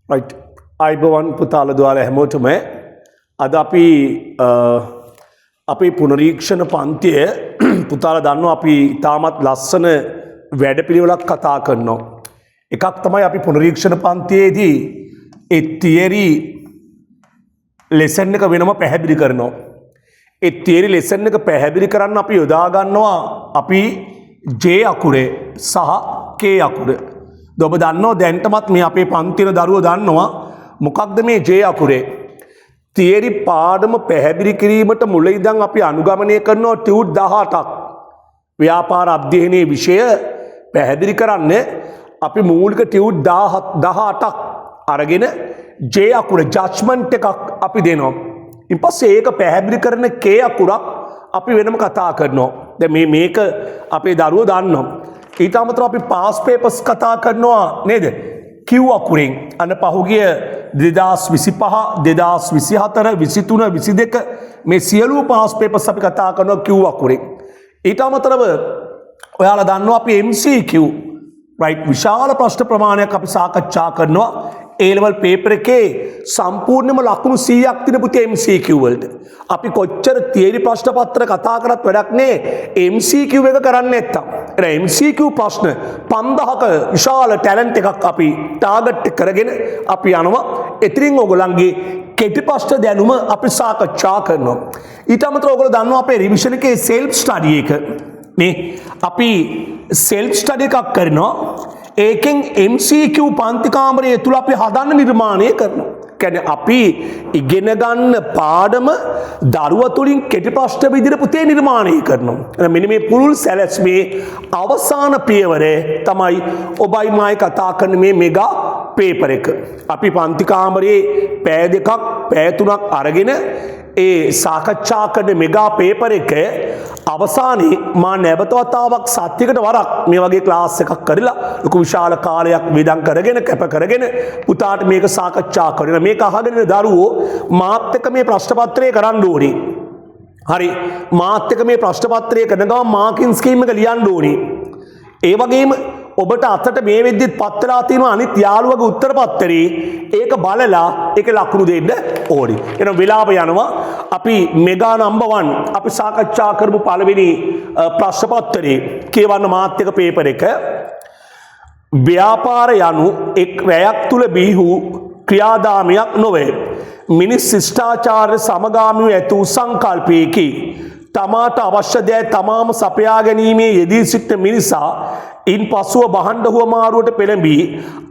Right අයිබෝවන් පුතාලා දුවාලා හැමෝටම අද අපි අපේ පුනරීක්ෂණ පන්තිය පුතාලා දන්නවා අපි තාමත් ලස්සන වැඩපිළිවෙලක් කතා කරනවා. එකක් තමයි අපි පුනරීක්ෂණ පන්තියේදී ඒ තියරි ලෙසන් එක වෙනම පැහැදිලි කරනවා. ඒ තියරි ලෙසන් එක පැහැදිලි කරන්න අපි යොදා ගන්නවා අපි J අකුරේ සහ K අකුරේ. ඔබ දන්නවා දැන්ටමත් මේ අපේ පන්තින දරුවෝ දන්නවා මොකක්ද මේ J අකුරේ තියරි පාඩම පැහැදිලි කිරීමට මුල ඉඳන් අපි අනුගමනය කරනවා ටියුට් 18ක් ව්‍යාපාර අධ්‍යයනයේ විෂය පැහැදිලි කරන්න අපි මූලික ටියුට් 18ක් අරගෙන J අකුර ජජ්මන්ට් එකක් අපි දෙනවා. ඊට පස්සේ ඒක පැහැදිලි කරන K අකුරක් අපි වෙනම කතා කරනවා. දැන් මේක අපේ දරුවෝ දන්නවා. ඊට අමතරව අපි පාස් පේපර්ස් කතා කරනවා නේද? Q අකුරෙන් අන්න පහුගිය 2025 2024 23 22 මේ සියලු පාස් පේපර්ස් අපි කතා කරනවා Q අකුරෙන්. ඊට අමතරව ඔයාලා දන්නවා අපි MCQ right විශාල ප්‍රශ්න ප්‍රමාණයක් අපි සාකච්ඡා කරනවා A level paper එකේ සම්පූර්ණයෙන්ම ලකුණු 100ක් තියෙන පුතේ MCQ වලට. අපි කොච්චර තියරි ප්‍රශ්න පත්‍ර කතා කරත් වැඩක් නෑ MCQ එක කරන්නේ නැත්තම්. ඒ MCQ ප්‍රශ්න 5000ක විශාල ටැලන්ට් එකක් අපි ටාගට් කරගෙන අපි යනවා. එතරින් ඕගොල්ලන්ගේ කෙටි ප්‍රශ්න දැනුම අපි සාකච්ඡා කරනවා. ඊට අමතරව ඕගොල්ලෝ දන්නවා අපේ රිවිෂන් එකේ self study එක මේ අපි self study එකක් කරනවා. ඒකෙන් MCQ පන්ති කාමරය තුල අපි හදන්න නිර්මාණය කරනවා. කියන්නේ අපි ඉගෙන ගන්න පාඩම දරුවා තුලින් කෙටි ප්‍රශ්න විදිහට පුතේ නිර්මාණය කරනවා. මෙන්න මේ පුරුල් සැලැස්මේ අවසාන පියවරේ තමයි ඔබයි මායි කතා කරන මේ මෙගා පේපර් එක. අපි පන්ති කාමරයේ පැය දෙකක් පැය තුනක් අරගෙන ඒ සාකච්ඡා කරන මෙගා පේපර් එක අවසානයේ මා නැවතවතාවක් සත්‍යයකට වරක් මේ වගේ ක්ලාස් එකක් කරලා ලොකු විශාල කාලයක් වේදම් කරගෙන කැප කරගෙන පුතාට මේක සාකච්ඡා කරනවා. මේක අහගෙන දරුවෝ මාත් එක්ක මේ ප්‍රශ්න පත්‍රය කරන්න ඕනේ. හරි මාත් එක්ක මේ ප්‍රශ්න පත්‍රය කරන ගමන් මාකින් ස්කීම් එක ලියන්න ඕනේ. ඒ වගේම ඔබට අතට මේ වෙද්දිත් පත්‍රලා තියෙනවා අනිත් යාළුවගේ උත්තර පත්‍රේ ඒක බලලා ඒක ලකුණු දෙන්න ඕනේ. එහෙනම් වෙලාව යනවා. අපි මෙගා නම්බර් 1 අපි සාකච්ඡා කරමු පළවෙනි ප්‍රශ්න පත්‍රේ කියවන්න මාත් එක්ක පේපර් එක. ව්‍යාපාර යනු එක් රැයක් තුල බිහි ක්‍රියාදාමයක් නොවේ. මිනිස් ශිෂ්ටාචාර සමගාමීව ඇති වූ සංකල්පයකි. තමාට අවශ්‍ය දෑ තමාම සපයා ගැනීමේ යෙදී සිටින මිනිසා ඉන් පසුව බහණ්ඩ හුවමාරුවට පෙළඹී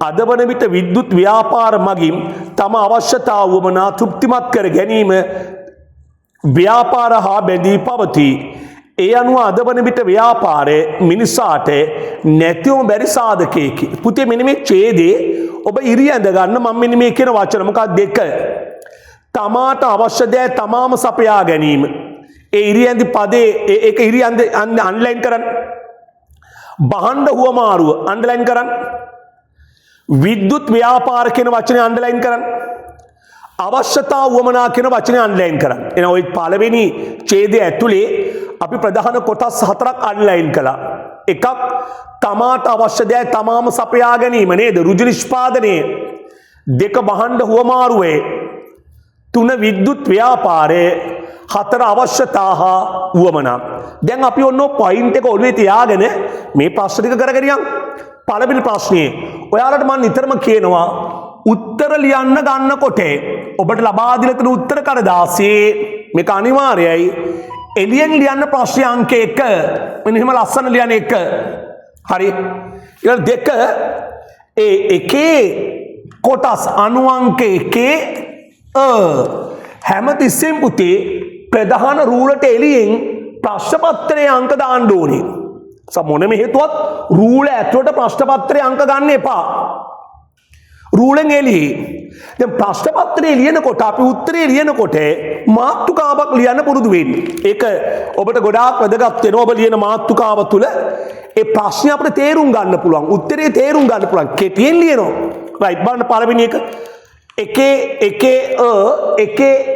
අද වන විට විද්‍යුත් ව්‍යාපාර මගින් තම අවශ්‍යතා වුවමනා තෘප්තිමත් කර ගැනීම ව්‍යාපාර හා බැඳී පවතී. ඒ අනුව අද වන විට ව්‍යාපාරය මිනිසාට නැතිවම බැරි සාධකයකි. පුතේ මෙන්න මේ ඡේදේ ඔබ ඉරියඳ ගන්න මම මෙන්න මේ කියන වචන මොකක්ද දෙක. තමාට අවශ්‍ය දෑ තමාම සපයා ගැනීම. ඒ ඉරියඳි පදේ ඒක ඉරියඳ අන්ලයින් කරන්න. බහණ්ඩ හුවමාරුව අන්ඩර්ලයින් කරන්න. විද්‍යුත් ව්‍යාපාර කියන වචනේ අන්ඩර්ලයින් කරන්න. අවශ්‍යතා වුවමනා කියන වචනේ අන්ඩර්ලයින් කරන්න. එන ওই පළවෙනි ඡේදය ඇතුලේ අපි ප්‍රධාන කොටස් හතරක් අන්ඩර්ලයින් කළා. එකක් තමාට අවශ්‍ය දෑ තමාම සපයා ගැනීම නේද? රුජු නිෂ්පාදනයේ. දෙක බහණ්ඩ හුවමාරුවේ. තුන විද්‍යුත් ව්‍යාපාරයේ. හතර අවශ්‍යතා හා වුවමනා. දැන් අපි ඔන්න පොයින්ට් එක ඔළුවේ තියාගෙන මේ ප්‍රශ්න ටික කරගෙන යමු. පළවෙනි ප්‍රශ්නේ ඔයාලට මම නිතරම කියනවා උත්තර ලියන්න ගන්නකොට ඔබට ලබා දීලා තියෙන උත්තර කඩදාසියේ මේක අනිවාර්යයි එළියෙන් ලියන්න ප්‍රශ්න අංක 1 මෙන්න එහෙම ලස්සන ලියන්න 1. හරි. ඊළඟ 2 ඒ එකේ කොටස් අණු අංක 1 හැමතිස්සෙම පුතේ ප්‍රධාන රූලට එළියෙන් ප්‍රශ්න පත්‍රයේ අංක දාන්න ඕනේ. මොනම හේතුවත් රූල ඇතුළට ප්‍රශ්න පත්‍රයේ අංක ගන්න එපා. රූලෙන් එළියේ. දැන් ප්‍රශ්න පත්‍රයේ ලියනකොට අපි උත්තරේ ලියනකොට මාතෘකාවක් ලියන්න පුරුදු වෙන්න. ඒක ඔබට ගොඩාක් වැදගත් වෙනවා. ඔබ ලියන මාතෘකාව තුළ ඒ ප්‍රශ්නේ අපිට තේරුම් ගන්න පුළුවන්. උත්තරේ තේරුම් ගන්න පුළුවන්. කෙටියෙන් ලියනවා. රයිට් බලන්න පළවෙනි එක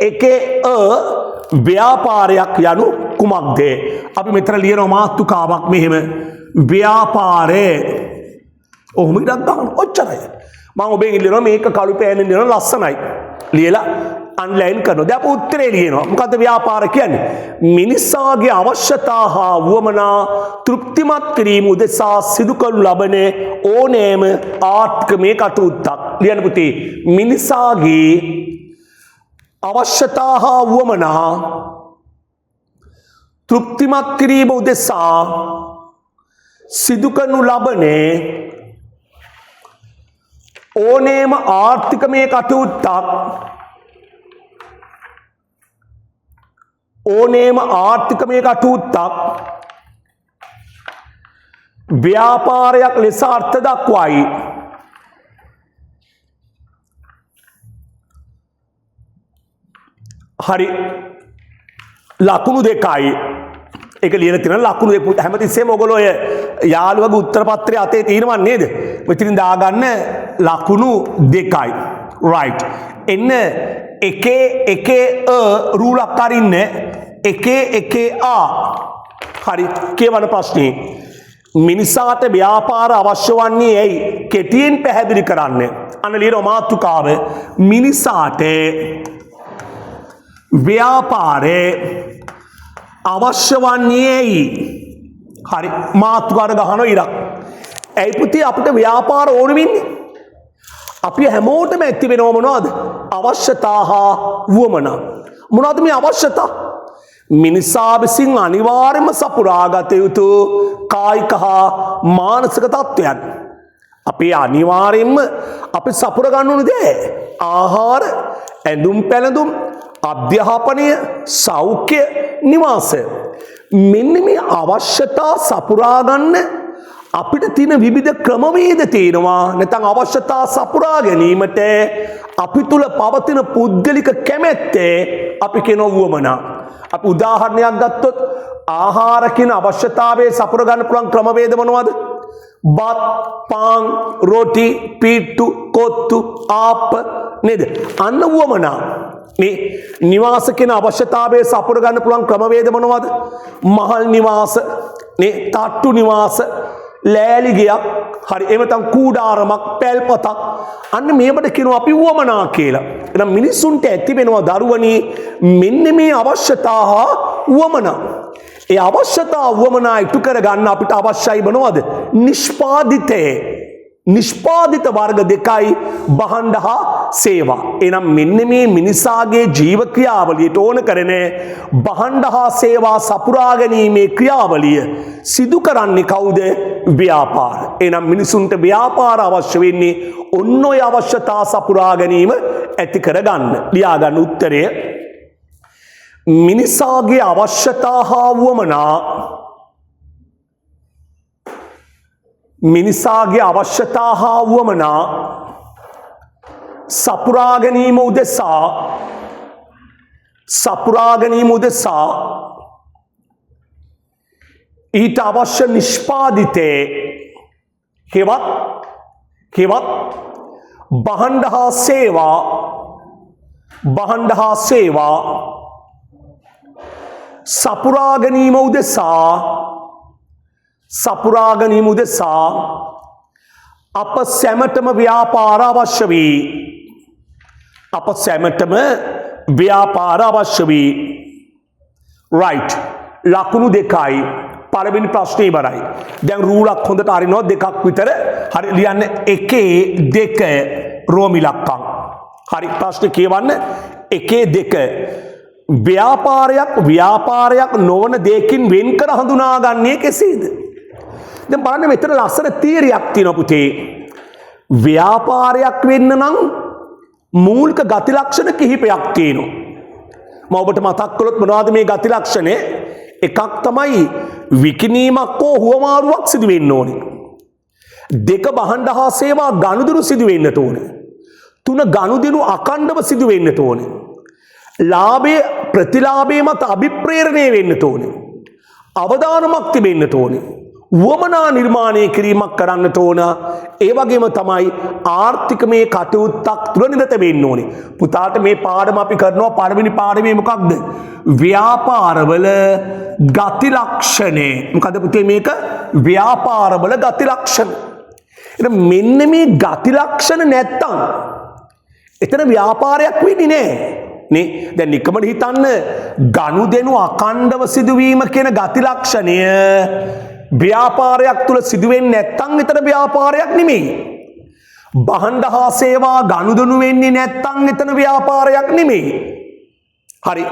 එකේ ව්‍යාපාරයක් යනු කුමක්ද? අපි මෙතන ලියන මාතෘකාවක් මෙහෙම ව්‍යාපාරය ඔහොම ඉඩක් ගන්න ඔච්චරයි. මම ඔබෙන් ඉල්ලනවා මේක කළු පෑනෙන් දෙනවා ලස්සනයි ලියලා අන්ලයින් කරනවා. දැන් අප උත්තරේ ලියනවා. මොකද්ද ව්‍යාපාර කියන්නේ? මිනිසාගේ අවශ්‍යතා හා වුවමනා තෘප්තිමත් කිරීම උදෙසා සිදු කරනු ලබන ඕනෑම ආර්ථිකමය කටයුත්තක්. ලියන්න පුතේ. මිනිසාගේ අවශ්‍යතා හා වුවමනා තෘප්තිමත් කිරීම උදෙසා සිදු කරනු ලබන ඕනෑම ආර්ථිකමය කටයුත්තක් ව්‍යාපාරයක් ලෙස අර්ථ දක්වයි. හරි ලකුණු දෙකයි. ඒක ලියලා තියෙන ලකුණු දෙක හැමතිස්සෙම ඔයගොල්ලෝ ඔය යාළුවගේ උත්තර පත්‍රය අතේ තියෙනව නේද? මෙතනින් දාගන්න ලකුණු දෙකයි. right. එන්න එකේ රූලක් අරින්න එකේ ආ. හරි කියවන ප්‍රශ්නේ මිනිසාට ව්‍යාපාර අවශ්‍ය වන්නේ ඇයි? කෙටියෙන් පැහැදිලි කරන්න. අන්න ලියන මාතෘකාව මිනිසාට ව්‍යාපාරේ අවශ්‍ය වන්නේ ඇයි? හරි මාතෘකාව ගහනවා ඉරක්. ඇයි පුතේ අපිට ව්‍යාපාර ඕන වෙන්නේ? අපි හැමෝටම ඇති වෙනව මොනවද? අවශ්‍යතා හා වුවමනා. මොනවද මේ අවශ්‍යතා? මිනිසා විසින් අනිවාර්යයෙන්ම සපුරාගත යුතු කායික හා මානසික තත්ත්වයන්. අපි අනිවාර්යයෙන්ම අපි සපුර ගන්න ඕන දේ ආහාර, ඇඳුම් පැළඳුම්, අධ්‍යාපනය, සෞඛ්‍ය, නිවාස. මෙන්න මේ අවශ්‍යතා සපුරා ගන්න අපිට තියෙන විවිධ ක්‍රමවේද තියෙනවා. නැත්නම් අවශ්‍යතා සපුරා ගැනීමට අපි තුල පවතින පුද්ගලික කැමැත්ත අපි කියන වුවමනා. අපි උදාහරණයක් ගත්තොත් ආහාර කියන අවශ්‍යතාවයේ සපුර ගන්න පුළුවන් ක්‍රමවේද මොනවද? බත්, පාන්, රොටි, පිට්ටු, කොත්තු, ආප්ප නේද? අන්න වුවමනා. මේ නිවාස කියන අවශ්‍යතාවයේ සපුර ගන්න පුළුවන් ක්‍රමවේද මොනවද? මහල් නිවාස, නේ තට්ටු නිවාස, ලෑලි ගයක්, හරි එහෙම නැත්නම් කූඩාරමක්, පැල්පතක්. අන්න මේවට කියනවා අපි වුවමනා කියලා. එහෙනම් මිනිසුන්ට ඇති වෙනවා දරුවනි මෙන්න මේ අවශ්‍යතා හා වුවමනා. ඒ අවශ්‍යතා වුවමනා ඉටු කර ගන්න අපිට අවශ්‍යයි මොනවද? නිෂ්පාදිත වර්ග දෙකයි භාණ්ඩ හා සේවා. එනම් මෙන්න මේ මිනිසාගේ ජීව ක්‍රියාවලියට ඕන කරන භාණ්ඩ හා සේවා සපුරා ගැනීමේ ක්‍රියාවලිය සිදු කරන්නේ කවුද? ව්‍යාපාර. එනම් මිනිසුන්ට ව්‍යාපාර අවශ්‍ය වෙන්නේ ඔන්න ඔය අවශ්‍යතා සපුරා ගැනීම ඇති කර ගන්න. ලියා ගන්න උත්තරය මිනිසාගේ අවශ්‍යතා හා වුවමනා මිනිසාගේ අවශ්‍යතා හා වුවමනා සපුරා ගැනීම උදෙසා ඊට අවශ්‍ය නිෂ්පාදිතේ හෙවත් භාණ්ඩ හා සේවා සපුරා ගැනීම උදෙසා අප සැමටම ව්‍යාපාර අවශ්‍ය වී right ලකුණු දෙකයි. පළවෙනි ප්‍රශ්නේ ඉවරයි. දැන් රූලක් හොඳට අරිනවා දෙකක් විතර. හරි ලියන්න එකේ දෙක රෝමි ලක්කම්. හරි ප්‍රශ්නේ කියවන්න එකේ දෙක ව්‍යාපාරයක් නොවන දෙයකින් වෙන් කර හඳුනාගන්නේ කෙසේද? දැන් බලන්න මෙතන ලස්සන තීරයක් තියෙනවා පුතේ. ව්‍යාපාරයක් වෙන්න නම් මූලික ගති ලක්ෂණ කිහිපයක් තියෙනවා. මම ඔබට මතක් කළොත් මොනවද මේ ගති ලක්ෂණ? එකක් තමයි විකිණීමක් හෝ හුවමාරුවක් සිදු වෙන්න ඕනේ. දෙක භාණ්ඩ හා සේවා ගනුදෙනු සිදු වෙන්නට ඕනේ. තුන ගනුදෙනු අඛණ්ඩව සිදු වෙන්නට ඕනේ. ලාභයේ ප්‍රතිලාභයේ මත අභිප්‍රේරණය වෙන්නට ඕනේ. අවදානමක් තිබෙන්නට ඕනේ. වුවමනා නිර්මාණය කිරීමක් කරන්නට ඕන. ඒ වගේම තමයි ආර්ථිකමය කටයුත්තක් තුළ නිරත වෙන්න ඕනේ. පුතාට මේ පාඩම අපි කරනවා පළවෙනි පාඩමේ මොකක්ද? ව්‍යාපාරවල ගති ලක්ෂණ. මොකද පුතේ මේක? ව්‍යාපාරවල ගති ලක්ෂණ. එතන මෙන්න මේ ගති ලක්ෂණ නැත්තම් එතන ව්‍යාපාරයක් වෙන්නේ නැහැ. නේ දැන් නිකමඩ හිතන්න ගනුදෙනු අකණ්ඩව සිදුවීම කියන ගති ලක්ෂණය ව්‍යාපාරයක් තුල සිදු වෙන්නේ නැත්තම් එතන ව්‍යාපාරයක් නෙමෙයි. භාණ්ඩ හා සේවා ගනුදෙනු වෙන්නේ නැත්තම් එතන ව්‍යාපාරයක් නෙමෙයි. හරි.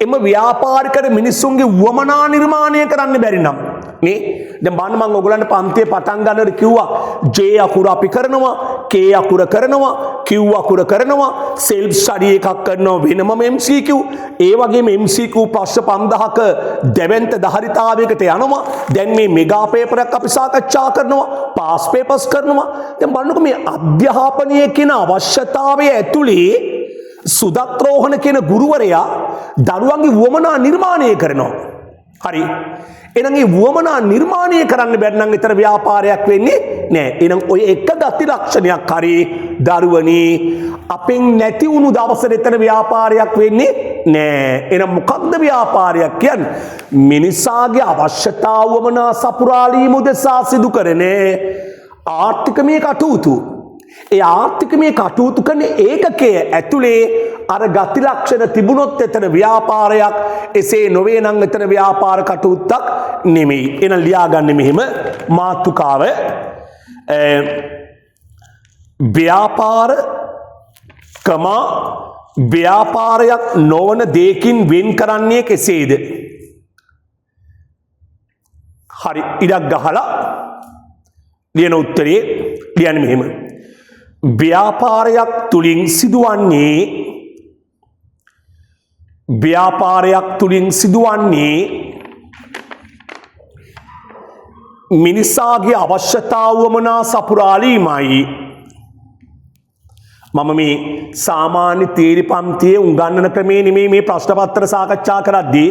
එම ව්‍යාපාරිකර මිනිස්සුන්ගේ වමනා නිර්මාණය කරන්න බැරි නම් නේ දැන් බලන්න මම ඔයගලන්ට පන්තියේ පටන් ගන්නකොට කිව්වා J අකුර අපි කරනවා K අකුර කරනවා Q අකුර කරනවා self study එකක් කරනවා වෙනම MCQ ඒ වගේම MCQ ප්‍රශ්න 5000ක දෙවෙන්ත ධාරිතාවයකට යනවා දැන් මේ මෙගා පේපර් එකක් අපි සාකච්ඡා කරනවා පාස් පේපර්ස් කරනවා දැන් බලන්නකො මේ අධ්‍යාපනයේ කියන අවශ්‍යතාවය ඇතුළේ සුදත්‍රෝහණ කියන ගුරුවරයා දරුවන්ගේ වමනා නිර්මාණය කරනවා. හරි. එහෙනම් මේ වමනා නිර්මාණය කරන්න බැරි නම් ඊතර ව්‍යාපාරයක් වෙන්නේ නැහැ. එහෙනම් ඔය එක ගති ලක්ෂණයක් හරි දරුවනි අපෙන් නැති වුණු දවසට ඊතර ව්‍යාපාරයක් වෙන්නේ නැහැ. එහෙනම් මොකක්ද ව්‍යාපාරයක් කියන්නේ? මිනිසාගේ අවශ්‍යතාව වමනා සපුරාලීම උදෙසා සිදු කරන ආර්ථිකමය කටයුතු. ඒ ආර්ථිකමය කටයුතු කරන ඒකකයේ ඇතුලේ අර ගති ලක්ෂණ තිබුණොත් එතන ව්‍යාපාරයක් එසේ නොවේ නම් එතන ව්‍යාපාර කටයුත්තක් නෙමෙයි. එහෙනම් ලියාගන්න මෙහෙම මාතෘකාව ව්‍යාපාර ව්‍යාපාරයක් නොවන දෙයකින් වෙන් කරන්නේ කෙසේද? හරි ඉඩක් ගහලා ලියන උත්තරේ ලියන්න මෙහෙම ව්‍යාපාරයක් තුලින් සිදුවන්නේ මිනිසාගේ අවශ්‍යතාව වමනා සපුරාලීමයි. මම මේ සාමාන්‍ය තීරි පන්තියේ උගන්වන ක්‍රමේ නෙමෙයි මේ ප්‍රශ්න පත්‍ර සාකච්ඡා කරද්දී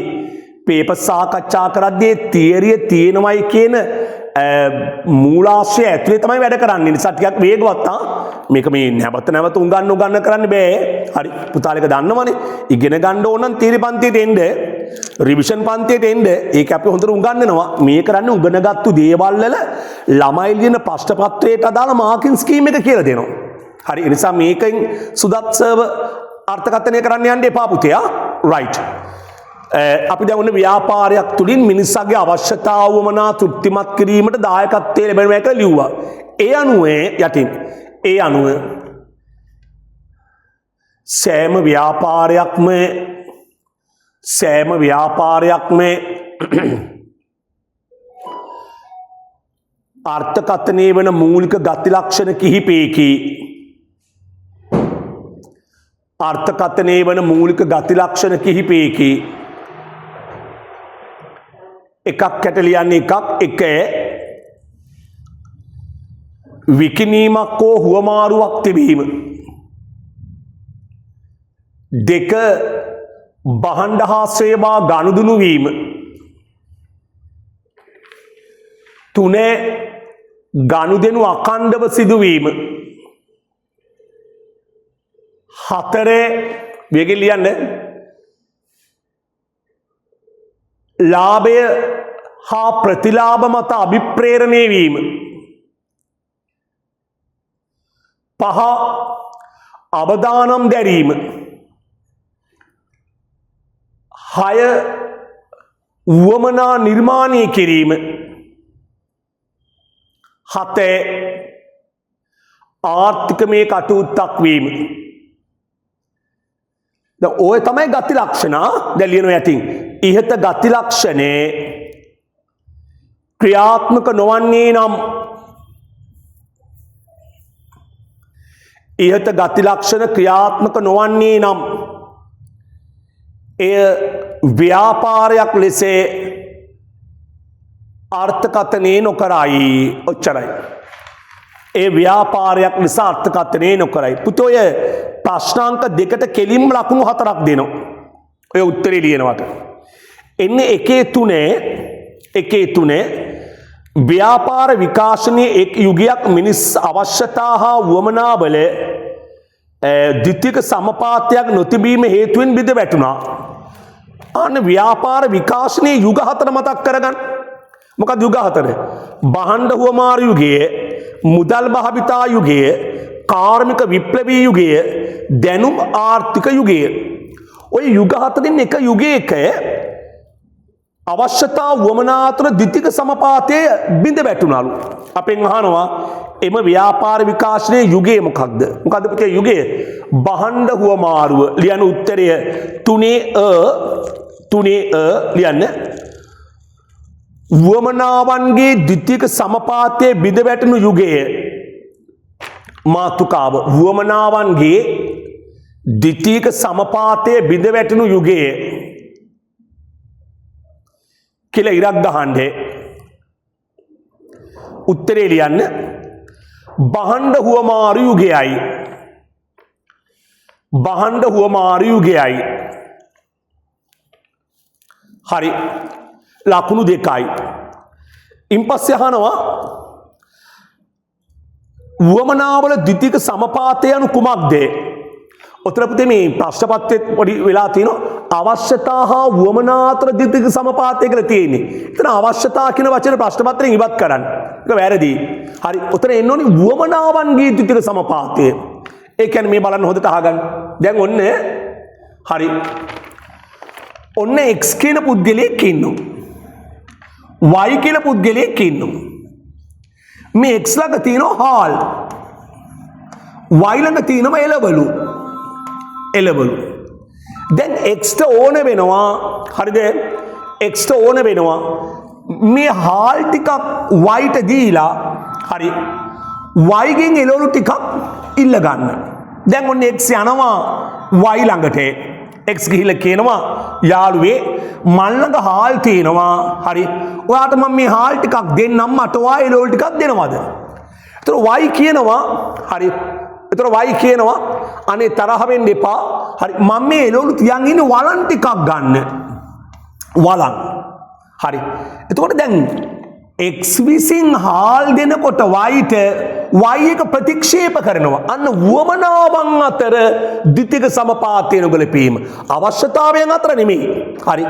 පේපර් සාකච්ඡා කරද්දී තියරිය තියෙනවයි කියන මූලාශ්‍රය ඇතුලේ තමයි වැඩ කරන්නේ. නිසා ටිකක් වේගවත් මේක මේ නැවත උගන්වන්න කරන්න බෑ. හරි පුතාලේක දන්නවනේ. ඉගෙන ගන්න ඕන නම් තීරි පන්තියට එන්න, රිවිෂන් පන්තියට එන්න. ඒක අපි හොඳට උගන්වනවා. මේ කරන්නේ උගෙනගත්තු දේවල් වල ළමයි ලියන ප්‍රශ්න පත්‍රයට අදාළ මාකින් ස්කීම් එක කියලා දෙනවා. හරි ඒ නිසා මේකෙන් සුදත් සර්ව අර්ථකථනය කරන්න යන්න එපා පුතේ. රයිට්. අපි දැන් ඔන්න ව්‍යාපාරයක් තුලින් මිනිස්සුගේ අවශ්‍යතාව වමනා තෘප්තිමත් කිරීමට දායකත්වයේ ලැබෙනවා කියලා ලිව්වා. ඒ අනුව සෑම ව්‍යාපාරයක්ම අර්ථකථනයේ වෙන මූලික ගති ලක්ෂණ කිහිපයකි එකක් යට ලියන්නේ එක විකිණීමක් හෝ හුවමාරුවක් තිබීම. 2 භාණ්ඩ හා සේවා ගනුදෙනු වීම. 3 ගනුදෙනු අඛණ්ඩව සිදුවීම. 4 වෙගෙන් ලියන්න ලාභය හා ප්‍රතිලාභ මත අභිප්‍රේරණය වීම. 5 අවදානම් දැරීම. 6 වමනා නිර්මාණය කිරීම. 7 ආර්ථිකමය කටයුත්තක් වීම. දැන් ඔය තමයි ගති ලක්ෂණ. දැන් ලියනවා යටින් ඉහත ගති ලක්ෂණේ ක්‍රියාත්මක නොවන්නේ නම් එය ව්‍යාපාරයක් ලෙස අර්ථකථනය නොකරයි. ඔච්චරයි. ඒ ව්‍යාපාරයක් ලෙස අර්ථකථනය නොකරයි. පුතේ ඔය ප්‍රශ්නාංක 2ට කෙලින්ම ලකුණු 4ක් දෙනවා. ඔය උත්තරේ ලියනවට. එන්නේ එකේ තුනේ ව්‍යාපාර විකාශනයේ එක් යුගයක් මිනිස් අවශ්‍යතා හා වමනාවල ද්විතීයික සමපාතයක් නොතිබීම හේතුවෙන් බිඳ වැටුණා. අන්න ව්‍යාපාර විකාශනයේ යුග 4 මතක් කරගන්න. මොකක්ද යුග 4? භාණ්ඩ හුවමාරු යුගයේ, මුදල් භාවිතා යුගය, කාර්මික විප්ලවී යුගය, දැනුම් ආර්ථික යුගය. ඔය යුග හතරෙන් එක යුගයක අවශ්‍යතා වුවමනා අතර ද්විතික සමපාතය බිඳ වැටුණලු. අපෙන් අහනවා එම ව්‍යාපාර විකාශනයේ යුගය මොකක්ද? මොකද්ද පුතේ යුගය? බහණ්ඩ හුවමාරුව. ලියන උත්තරය 3 ලියන්න. වුවමනාවන්ගේ ද්විතික සමපාතයේ බිඳ වැටුණු යුගය. මාතුකාව වුවමනාවන්ගේ ද්විතික සමපාතයේ බිඳ වැටුණු යුගය කියලා ඉරක් ගහන්න. උත්තරේ ලියන්න. බහණ්ඩ හුවමාරු යුගයයි. බහණ්ඩ හුවමාරු යුගයයි. හරි. ලකුණු 2යි. ඉන්පස්සේ අහනවා වුවමනාවල ද්විතික සමපාතය anu කුමක්ද? උත්තර පුතේ මේ ප්‍රශ්න පත්‍රයේ පොඩි වෙලා තියෙනවා අවශ්‍යතා හා වුවමනා අතර ද්විතික සමපාතය කියලා තියෙන්නේ. එතන අවශ්‍යතා කියන වචන ප්‍රශ්න පත්‍රයෙන් ඉවත් කරන්න. ඒක වැරදි. හරි. උත්තර එන්න ඕනේ වුවමනාවන්ගේ ද්විතික සමපාතය. ඒ කියන්නේ මේ බලන්න හොඳට අහගන්න. දැන් ඔන්න හරි. ඔන්න x කියන පුද්ගලයෙක් ඉන්නවා. y කියන පුද්ගලයෙක් ඉන්නවා. මේ x ළඟ තියෙනවා හාල්. y ළඟ තියෙනවා එළවලු. දැන් x ට ඕන වෙනවා හරිද? x ට ඕන වෙනවා මේ හාල් ටිකක් y ට දීලා හරි y ගෙන් එළවලු ටිකක් ඉල්ල ගන්න. දැන් ඔන්න x යනවා y ළඟට. x ගිහිල්ලා කියනවා යාළුවේ මල් ළඟ හාල් තියෙනවා. හරි. ඔයාට මම මේ හාල් ටිකක් දෙන්නම් මට ඔයා එළවලු ටිකක් දෙනවද? ඒතර y කියනවා හරි. ඒතර y කියනවා අනේ තරහ වෙන්න එපා. හරි මම මේ එළවලු තියන් ඉන්නේ වලන් ටිකක් ගන්න. වලන්. හරි. එතකොට දැන් x විසින් හාල් දෙනකොට y ට y එක ප්‍රතික්ෂේප කරනවා. අන්න වුවමනාවන් අතර ද්විතික සමපාතය නොගැලපීම. අවශ්‍යතාවයන් අතර නෙමෙයි. හරි.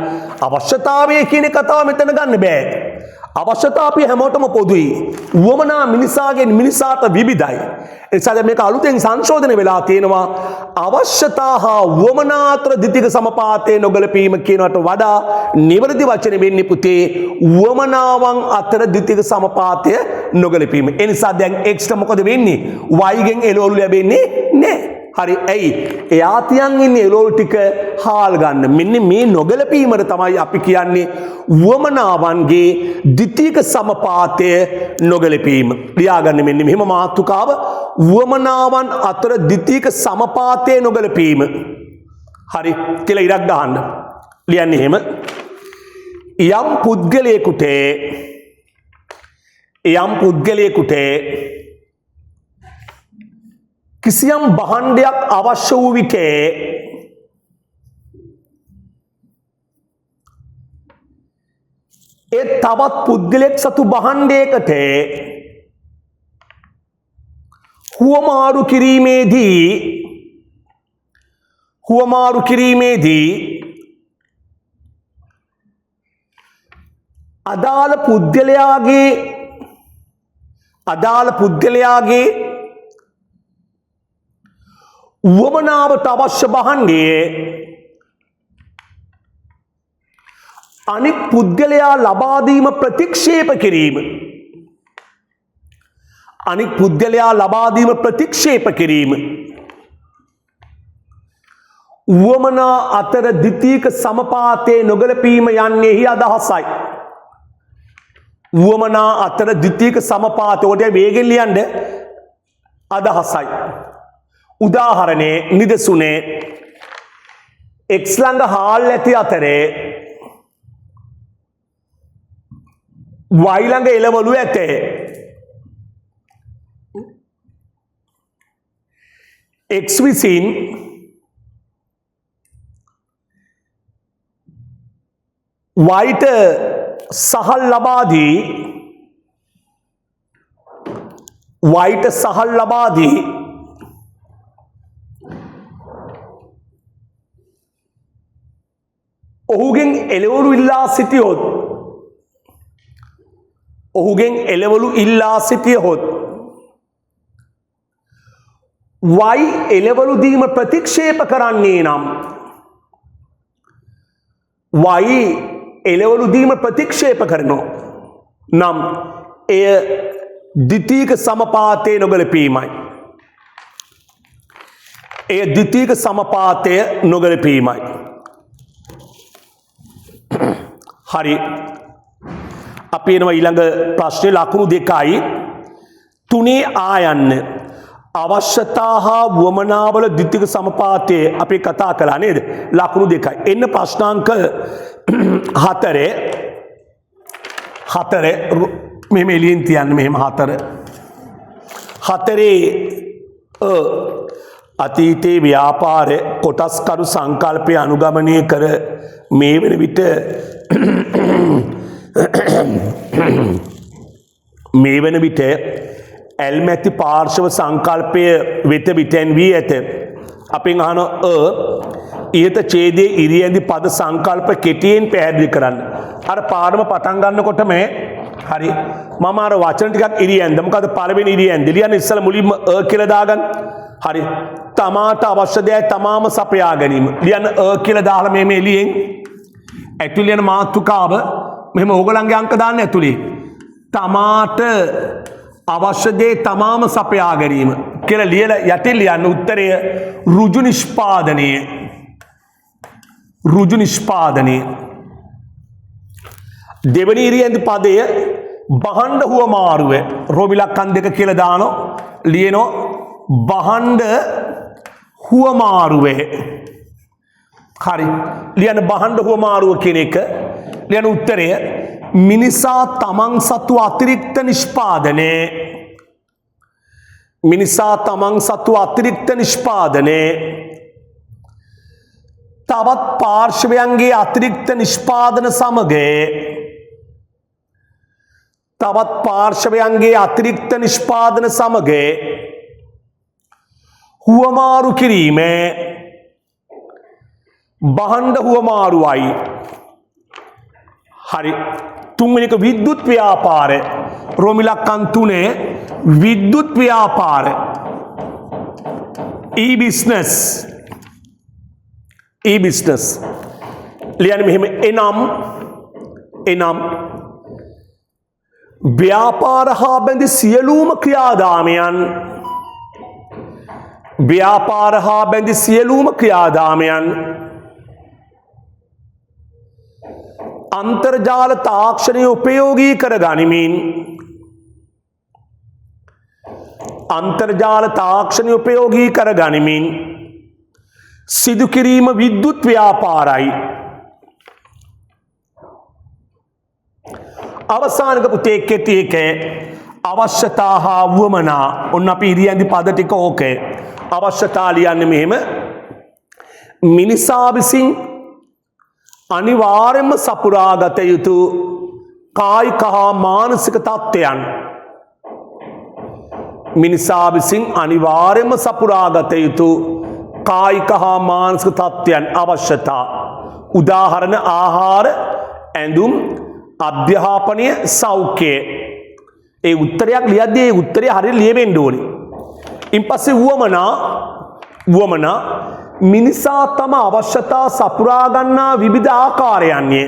අවශ්‍යතාවය කියන කතාව මෙතන ගන්න බෑ. අවශ්‍යතාවය හැමෝටම පොදුයි. වුවමනා මිනිසාගෙන් මිනිසාට විවිධයි. ඒ නිසා දැන් මේක අලුතෙන් සංශෝධනය වෙලා තියෙනවා. අවශ්‍යතා හා වුවමනා අතර ද්විතික සමපාතය නොගැලපීම කියනකට වඩා නිවැරදි වචනේ වෙන්නේ පුතේ වුවමනාවන් අතර ද්විතික සමපාතය නොගැලපීම. ඒ නිසා දැන් x ට මොකද වෙන්නේ? y ගෙන් එළවලු ලැබෙන්නේ නැහැ. හරි. ඇයි? එයා තියන් ඉන්නේ එළවලු ටික හාල් ගන්න. මෙන්න මේ නොගැලපීමර තමයි අපි කියන්නේ වුවමනාවන්ගේ ද්විතික සමපාතය නොගැලපීම. ලියාගන්න මෙන්න මෙහෙම මාතෘකාව වුවමනාවන් අතර ද්විතික සමපාතය නොගැලපීම. හරි කියලා ඉරක් ගහන්න. ලියන්නේ එහෙම. යම් පුද්ගලයෙකුට කිසියම් භාණ්ඩයක් අවශ්‍ය වූ විට ඒ තවත් පුද්ගලයෙක් සතු භාණ්ඩයකට හුවමාරු කිරීමේදී අදාළ පුද්ගලයාගේ වුවමනාවට අවශ්‍ය භාණ්ඩයේ අනික් පුද්ගලයා ලබා දීම ප්‍රතික්ෂේප කිරීම වුවමනා අතර ද්විතික සමපාතයේ නොගැලපීම යන්නේහි අදහසයි. වුවමනා අතර ද්විතික සමපාතය ඔය වේගෙන් ලියන්න අදහසයි. උදාහරණේ නිදසුනේ x ළඟ හාල් ඇති අතරේ y ළඟ එළවලු ඇතේ. x විසින් y ට සහල් ලබා දී ඔහුගෙන් එළවලු ඉල්ලා සිටියහොත් වයි එළවලු දීම ප්‍රතික්ෂේප කරන්නේ නම් වයි එළවලු දීම ප්‍රතික්ෂේප කරනවා නම් එය ද්විතීක සමපාතය නොගැලපීමයි. එය ද්විතීක සමපාතය නොගැලපීමයි. හරි. අපි එනවා ඊළඟ ප්‍රශ්නේ ලකුණු 2යි 3 ආයන්න අවශ්‍යතා හා වමනාවල ද්විතීක සමපාතය අපි කතා කළා නේද? ලකුණු 2යි. එන්න ප්‍රශ්නාංක 4 මෙහෙම එළියෙන් තියන්න මෙහෙම 4 අතීතයේ ව්‍යාපාර කොටස්කරු සංකල්පය අනුගමනය කර මේ වන විට ඇල්මැති පාර්ශව සංකල්පය වෙත විටැන් වී ඇත. අපෙන් අහන ඉහත ඡේදයේ ඉරියැඳි පද සංකල්ප කෙටියෙන් පැහැදිලි කරන්න. අර පාඩම පටන් ගන්නකොටම හරි මම අර වචන ටිකක් ඉරියැඳ මොකද පළවෙනි ඉරියැඳ ලියන්න ඉස්සලා මුලින්ම කියලා දාගන්න. හරි තමාට අවශ්‍ය දේ තමාම සපයා ගැනීම ලියන්න කියලා දාලා මේ එළියෙන් ඇතුළේ යන මාතෘකාව මෙහෙම ඕගලන්ගේ අංක දාන්න ඇතුළේ තමාට අවශ්‍ය දේ තමාම සපයා ගැනීම කියලා ලියලා යටින් ලියන්න උත්තරය ඍජු නිෂ්පාදනය. දෙවෙනි ඉරියැඳි පදය බහණ්ඩ හුවමාරුව රෝමිලක්කන් 2 කියලා දානවා ලියනවා බහණ්ඩ හුවමාරුවේ. හරි ලියන්න බහණ්ඩ හුවමාරුව කියන එක ලියන උත්තරය මිනිසා තමන් සතු අතිරික්ත නිෂ්පාදනය තවත් පාර්ශවයන්ගේ අතිරික්ත නිෂ්පාදන සමග හුවමාරු කිරීම බහණ්ඩ හුවමාරුවයි. හරි තුන්වෙනික විද්‍යුත් ව්‍යාපාර රෝමිලක්කන් 3 විද්‍යුත් ව්‍යාපාර e-business ලියන්න මෙහෙම එනම් ව්‍යාපාර හා බැඳි සියලුම ක්‍රියාදාමයන් අන්තර්ජාල තාක්ෂණය උපයෝගී කර ගනිමින් සිදු කිරීම විද්‍යුත් ව්‍යාපාරයි. අවසානක පුතේ කෙටි එක අවශ්‍යතා හා වමනා ඔන්න අපි ඉරියැඳි පද ටික ඕකේ අවශ්‍යතා ලියන්නේ මෙහෙම මිනිසා විසින් අනිවාර්යයෙන්ම සපුරාගත යුතු කායික හා මානසික තත්ත්වයන් අවශ්‍යතා උදාහරණ ආහාර ඇඳුම් අධ්‍යාපනය සෞඛ්‍ය ඒ උත්තරයක් ලියද්දී ඒ උත්තරය හරියට ලියවෙන්න ඕනේ. ඉන්පස්සේ වමනා මිනිසා තම අවශ්‍යතා සපුරා ගන්නා විවිධ ආකාරයන්ය.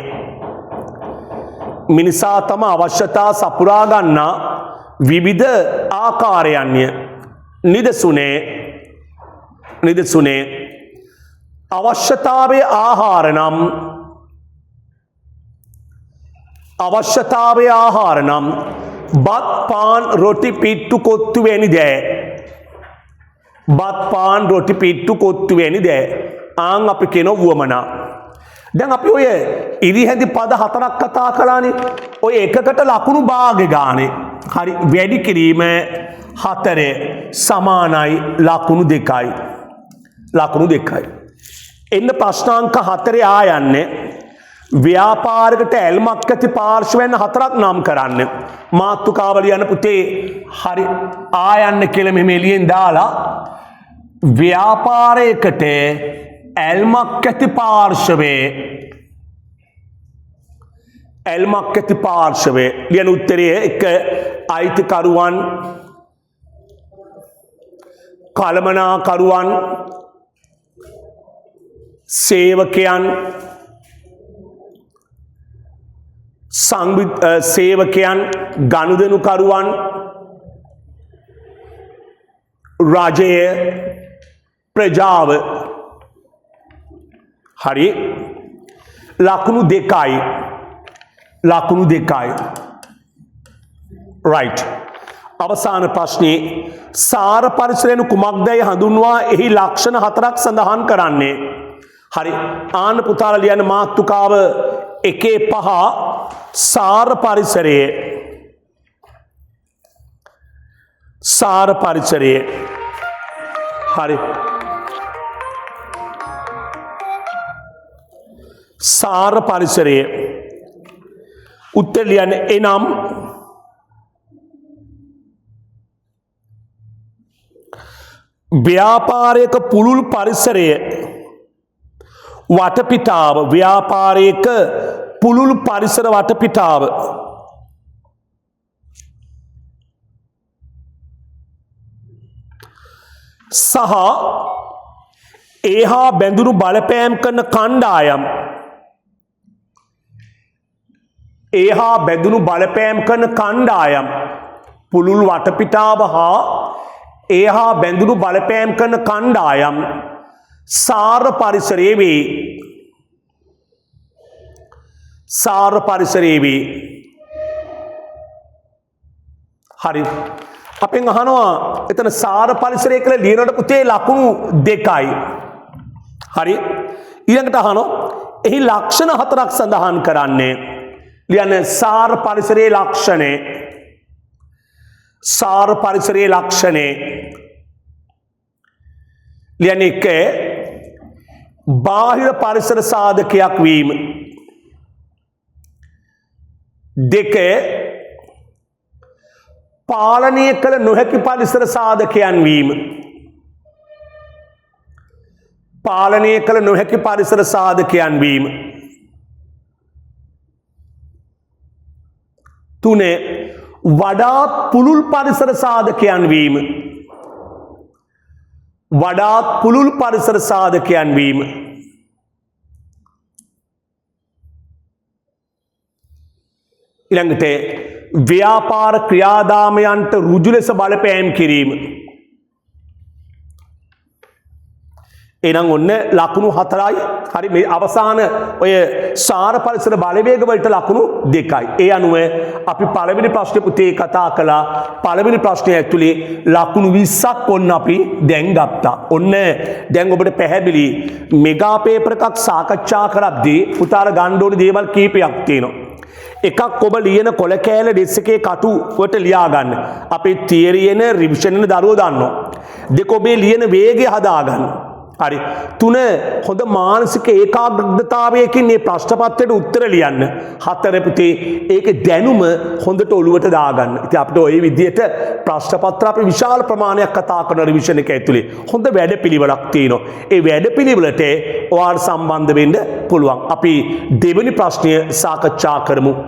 නිදසුනේ අවශ්‍යතාවයේ ආහාර නම් බත් පාන් රොටි පිට්ටු කොත්තු වැනි දෑ ආන් අපි කියන වුවමනා. දැන් අපි ඔය ඉරිහැඳි පද 4ක් කතා කළානේ. ඔය එකකට ලකුණු භාගය ගානේ. හරි වැඩි කිරීම 4 සමානයි ලකුණු 2යි. එන්න ප්‍රශ්නාංක 4 ආයන්නේ ව්‍යාපාරයකට ඇල්මක් ඇති පාර්ශවයන් 4ක් නම් කරන්න. මාතෘකාව ලියන්න පුතේ. හරි ආයන්න කියලා මෙහෙම එළියෙන් දාලා ව්‍යාපාරයකට ඇල්මක් ඇති පාර්ශවය ලියන උත්තරය 1 අයිතිකරුවන් කළමනාකරුවන්, සේවකයන්, සේවකයන්, ගනුදෙනුකරුවන්, රජය, ප්‍රජාව. හරි. ලකුණු දෙකයි. ලකුණු දෙකයි. right. අවසාන ප්‍රශ්නේ සාර පරිසරයෙන් කුමක්දයි හඳුන්වා එහි ලක්ෂණ 4ක් සඳහන් කරන්නේ. හරි. ආන පුතාලා ලියන්න මාතෘකාව 1.5 සාර පරිසරයේ. සාර පරිසරයේ. හරි. සාර පරිසරයේ උත්තර ලියන්න. එනම් ව්‍යාපාරයක පුළුල් පරිසරය වටපිටාව. ව්‍යාපාරයක පුළුල් පරිසර වටපිටාව සහ ඒහා බැඳුණු බලපෑම් කරන කණ්ඩායම්. ඒහා බැඳුණු බලපෑම් කරන කණ්ඩායම්. පුළුල් වටපිටාව හා ඒහා බැඳුණු බලපෑම් කරන කණ්ඩායම් සාර පරිසරයේ වේ. සාර පරිසරයේ වේ. හරි. අපෙන් අහනවා එතන සාර පරිසරය කියලා ලියනකොට පුතේ ලකුණු දෙකයි. හරි. ඊළඟට අහනවා එහි ලක්ෂණ 4ක් සඳහන් කරන්නේ. ලියන්න සාර පරිසරයේ ලක්ෂණේ. සාර පරිසරයේ ලක්ෂණේ. ලියන්න 1 බාහිර පරිසර සාධකයක් වීම. 2 පාලනය කළ නොහැකි පරිසර සාධකයන් වීම. පාලනය කළ නොහැකි පරිසර සාධකයන් වීම. 3 වඩාත් පුළුල් පරිසර සාධකයන් වීම. වඩාත් පුළුල් පරිසර සාධකයන් වීම. ඊළඟට ව්‍යාපාර ක්‍රියාදාමයන්ට ඍජු ලෙස බලපෑම් කිරීම. එහෙනම් ඔන්න ලකුණු 4යි. හරි. මේ අවසාන ඔය සාර පරිසර බලවේග වලට ලකුණු 2යි. ඒ අනුව අපි පළවෙනි ප්‍රශ්නේ පුතේ කතා කළා. පළවෙනි ප්‍රශ්නේ ඇතුලේ ලකුණු 20ක් ඔන්න අපි දැන් ගත්තා. ඔන්න දැන් ඔබට පැහැදිලි මෙගා පේපර් එකක් සාකච්ඡා කරද්දී පුතාලා ගන්න ඕනේ දේවල් කීපයක් තියෙනවා. එකක් ඔබ ලියන කොළ කෑල්ල ඩෙස් එකේ කටු වලට ලියා ගන්න. අපේ තියරි එන රිවිෂන් එන දරුවෝ දන්නවා. 2 ඔබේ ලියන වේගය හදා ගන්න. හරි. 3 හොඳ මානසික ඒකාග්‍රතාවයකින් මේ ප්‍රශ්න පත්‍රයට උත්තර ලියන්න. 4 පුතේ ඒකේ දැනුම හොඳට ඔළුවට දාගන්න. ඉතින් අපිට ওই විදිහට ප්‍රශ්න පත්‍ර අපි විශාල ප්‍රමාණයක් කතා කරන රිවිෂන් එක ඇතුලේ හොඳ වැඩපිළිවෙලක් තියෙනවා. ඒ වැඩපිළිවෙලට ඔයාලා සම්බන්ධ වෙන්න පුළුවන්. අපි දෙවෙනි ප්‍රශ්නය සාකච්ඡා කරමු.